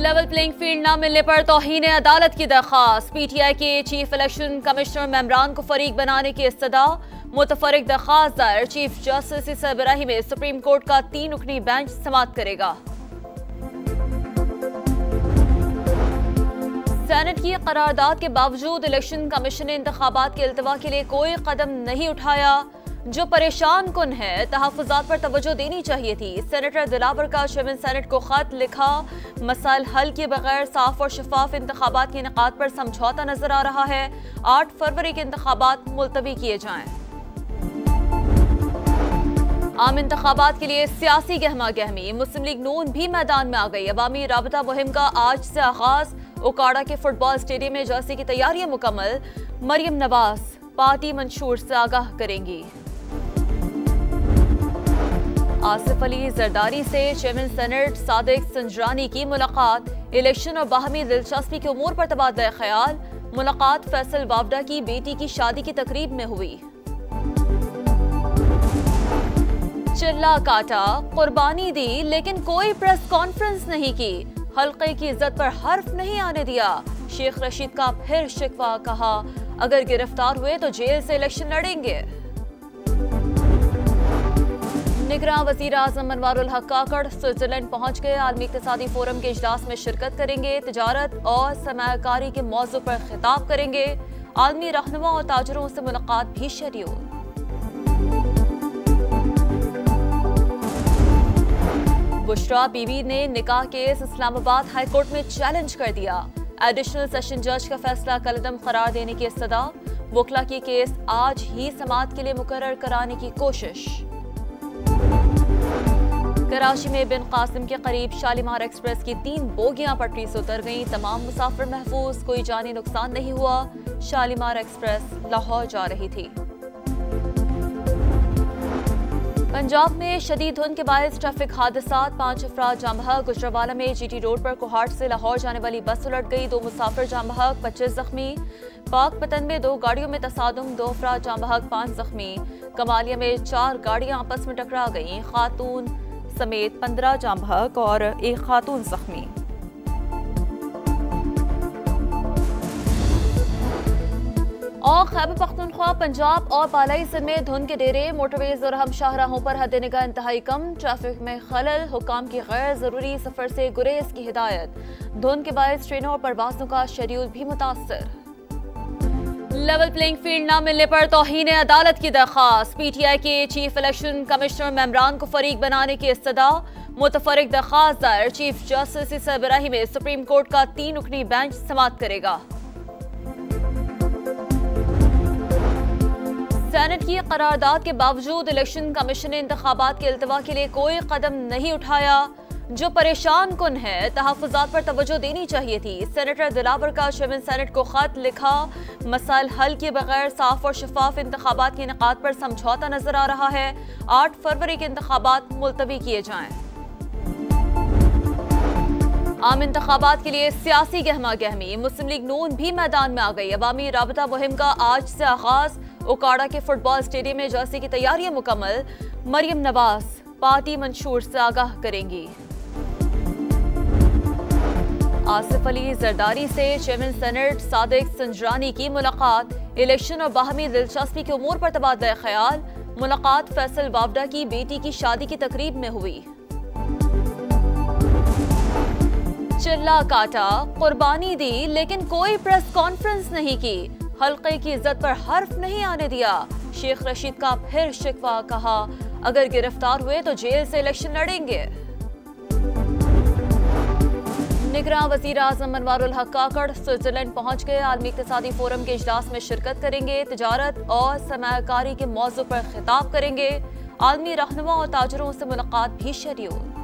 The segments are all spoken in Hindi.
लेवल प्लेइंग फील्ड न मिलने पर तौहीन अदालत की दरख्वास्त। पीटीआई के चीफ इलेक्शन कमिश्नर मेमरान को फरीक बनाने की इस्तदा। मुतफरिक दरख्वास्त दायर। चीफ जस्टिस की सरबराही में सुप्रीम कोर्ट का 3 रुकनी बेंच समाअत करेगा। सेनेट की करारदाद के बावजूद इलेक्शन कमीशन ने इंतखाबात के इल्तवा के लिए कोई कदम नहीं उठाया, जो परेशान कुन है। तहफ़्फ़ुज़ात पर तवज्जो देनी चाहिए थी। सेनेटर दिलावर का चेयरमैन सेनेट को खत लिखा। मसाइल हल किए बगैर साफ और शफाफ इंतखाबात के इनेकाद पर समझौता नजर आ रहा है। 8 फरवरी के इंतखाबात मुलतवी किए जाएं। आम इंतखाबात के लिए सियासी गहमा गहमी। मुस्लिम लीग नून भी मैदान में आ गई। अवामी राबता मुहिम का आज से आगाज। उकाड़ा के फुटबॉल स्टेडियम में जर्सी की तैयारियां मुकम्मल। मरियम नवाज पार्टी मंशूर से आगाह करेंगी। आसिफ अली जरदारी से चेयरमैन सेनेट सादिक संजरानी की मुलाकात। इलेक्शन और बाहमी दिलचस्पी के उमूर पर तबादला ख्याल। मुलाकात फैसल वावडा की बेटी की शादी की तकरीब में हुई। चिल्ला काटा, कुर्बानी दी, लेकिन कोई प्रेस कॉन्फ्रेंस नहीं की। हल्के की इज्जत पर हर्फ नहीं आने दिया। शेख रशीद का फिर शिकवा। कहा अगर गिरफ्तार हुए तो जेल से इलेक्शन लड़ेंगे। निगरान वज़ीर आज़म अनवारुल हक काकड़ स्विट्जरलैंड पहुंच गए। आलमी इक़्तिसादी फोरम के इजलास में शिरकत करेंगे। तिजारत और सरमायाकारी के मौजू पर खिताब करेंगे। आलमी रहनुमा और ताजरों से मुलाकात भी शेड्यूल। बुशरा बीबी ने निकाह केस इस्लामाबाद हाई कोर्ट में चैलेंज कर दिया। एडिशनल सेशन जज का फैसला कलदम करार देने की इस्तदा। वकला की केस आज ही समाअत के लिए मुकर्रर कराने की कोशिश। कराची में बिन कासिम के करीब शालीमार एक्सप्रेस की 3 बोगियां पटरी से उतर गईं। तमाम मुसाफिर महफूज, कोई जानी नुकसान नहीं हुआ। शालीमार एक्सप्रेस लाहौर जा रही थी। पंजाब में शदीद धुंध के बायस ट्रैफिक हादसात। 5 अफराद जाम बहक। गुजरावाला में जीटी रोड पर कोहाट से लाहौर जाने वाली बस उलट गई। 2 मुसाफिर जाम बहक, 25 जख्मी। पाक पतन में 2 गाड़ियों में तसादुम, 2 अफराद जाम बहक, 5 जख्मी। कमालिया में 4 गाड़ियां आपस में टकरा गईं। खातून समेत 15 जाम बहक और 1 खातून जख्मी। और खैबर पख्तूनख्वा, पंजाब और बालाई सिंध में धुंध के डेरे। मोटरवेज और हम शाहराहों पर हद निगाह इंतहाई कम। ट्रैफिक में खलल। हुकाम की गैर जरूरी सफर से गुरेज की हिदायत। धुंध के बायस ट्रेनों और परवाजों का शेड्यूल भी मुतासर। लेवल प्लेइंग फील्ड न मिलने पर तौहीन अदालत की दरख्वास्त। पीटीआई के चीफ इलेक्शन कमिश्नर मेमरान को फरीक बनाने की इस्तदा। मुतफरिक दरख्वास्त दायर। चीफ जस्टिस की सरबराही में सुप्रीम कोर्ट का 3 रुकनी बेंच समाअत करेगा। सेनेट की करारदाद के बावजूद इलेक्शन कमीशन ने इंतखाबात के इल्तवा के लिए कोई कदम नहीं उठाया, जो परेशान कुन है। तहफ़्फ़ुज़ात पर तवज्जो देनी चाहिए थी। सेनेटर दिलावर का चेयरमैन सेनेट को खत लिखा। मसाइल हल किए बगैर साफ और शफाफ इंतखाबात के इनेकाद पर समझौता नजर आ रहा है। 8 फरवरी के इंतखाबात मुलतवी किए जाएं। आम इंतखाबात के लिए सियासी गहमा गहमी। मुस्लिम लीग नून भी मैदान में आ गई। अवामी राबता मुहिम का आज से आगाज। उकाड़ा के फुटबॉल स्टेडियम में जर्सी की तैयारियां मुकम्मल। मरियम नवाज पार्टी मंशूर से आगाह करेंगी। आसिफ अली जरदारी से चेयरमैन सेनेट सादिक संजरानी की मुलाकात। इलेक्शन और बाहमी दिलचस्पी के उमूर पर तबादला ख्याल। मुलाकात फैसल वावडा की बेटी की शादी की तकरीब में हुई। चिल्ला काटा, कुर्बानी दी, लेकिन कोई प्रेस कॉन्फ्रेंस नहीं की। हल्के की इज्जत पर हर्फ नहीं आने दिया। शेख रशीद का फिर शिकवा। कहा अगर गिरफ्तार हुए तो जेल से इलेक्शन लड़ेंगे। निगरान वज़ीर आज़म अनवारुल हक काकड़ स्विट्जरलैंड पहुंच गए। आलमी इक़्तिसादी फोरम के इजलास में शिरकत करेंगे। तिजारत और सरमायाकारी के मौजू पर खिताब करेंगे। आलमी रहनुमा और ताजरों से मुलाकात भी शेड्यूल।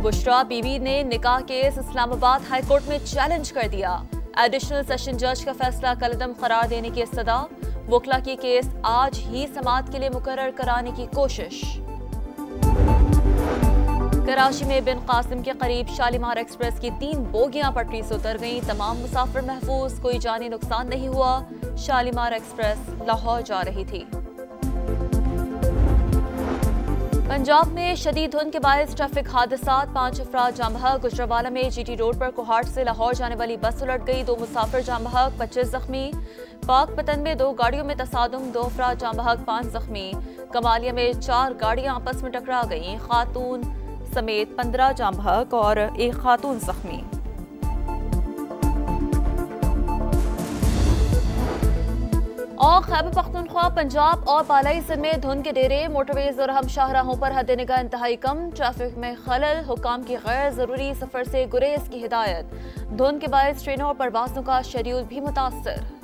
बुशरा बीबी ने निकाह केस इस्लामाबाद हाई कोर्ट में चैलेंज कर दिया। एडिशनल सेशन जज का फैसला कलदम करार देने की इस्तदा। वकला की केस आज ही समाअत के लिए मुकर्रर कराने की कोशिश। कराची में बिन कासिम के करीब शालीमार एक्सप्रेस की 3 बोगियां पटरी से उतर गईं। तमाम मुसाफिर महफूज, कोई जानी नुकसान नहीं हुआ। शालीमार एक्सप्रेस लाहौर जा रही थी। पंजाब में शदीद धुंध के बायस ट्रैफिक हादसात, 5 अफराद जाम बहक। गुजरावाला में जीटी रोड पर कोहाट से लाहौर जाने वाली बस उलट गई, 2 मुसाफिर जाम बहक, 25 जख्मी। पाक पतन में 2 गाड़ियों में तसादुम, 2 अफराद जाम बहक, 5 जख्मी। कमालिया में 4 गाड़ियां आपस में टकरा गईं, खातून समेत 15 जाम बहक और 1 खातून जख्मी। और खैबर पख्तूनख्वा, पंजाब और बालाई सिंध में धुंध के डेरे, मोटरवेज और हम शाहराहों पर हद निगाह इंतहाई कम। ट्रैफिक में खलल, हुकाम की गैर जरूरी सफर से गुरेज की हिदायत। धुंध के बायस ट्रेनों और परवाजों का शेड्यूल भी मुतासर।